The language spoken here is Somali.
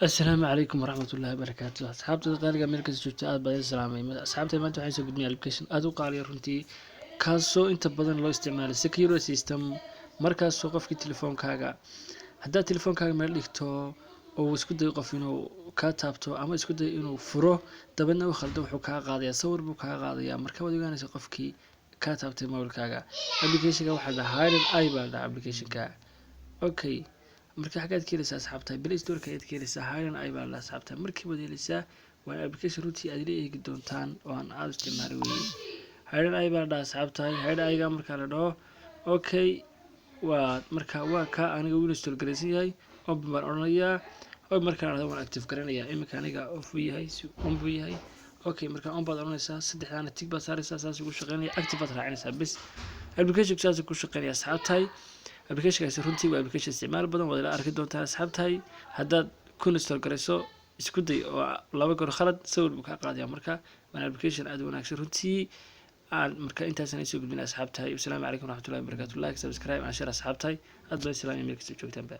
السلام عليكم ورحمة الله وبركاته أصحابتي qaaliga meel kasta joogta aad baan idin salaamay asxaabtay maanta waxaan soo gudbinay application aad u qaaliya runtii kaasoo inta badan loo isticmaalo secure system markaasoo qofkii telefoonkaaga haddaad telefoonkaaga meel dhigto oo isku dayo qof inuu ka taabto ama isku dayo inuu furo dabadna uu khaldo wuxuu kaa qaadayaa sawir buu kaa qaadayaa marka waad ogaanaysa qofkii ka taabtay mobilkaaga applicationka waxaa la hidden eye baa la applicationka okay marka xagaad ka helaysaa asxaabtahay play storeka ayaad ka helaysaa hidden eye baa la asxaabtahay markii baad helaysaa waa application runtii aad la eegi doontaan oo aan aad isticmaali weeyey hidden eye baa la asxaabtahay hidden eye-ga markaa la dhaho okay waa marka waa ka aniga wuu install garaysan yahay open baan odhanayaa oo markaan arado waan active garanayaa iminka aniga off buu yahay si on buu yahay okay marka on baad odhanaysaa saddexdaana tig baad saaraysaa saas ugu shaqeynaya active baad raacinaysaa bes application saas ku shaqeynaya asxaabtahay applicationkaasi runtii waa application isticmaal badan waad ila arki doontaan asxaabtahay haddaad ku install garayso isku day oo laba goor khalad sawir buu kaa qaadaya marka waa application aad u wanaagsan runtii aan marka intaasna ay soo gudbin asxaabtahay wasalaamu calaykum waraxmatullahi wabarakaatu like subscribe and share asxaabtahay aad baa islaamay meel kasta joogtaanba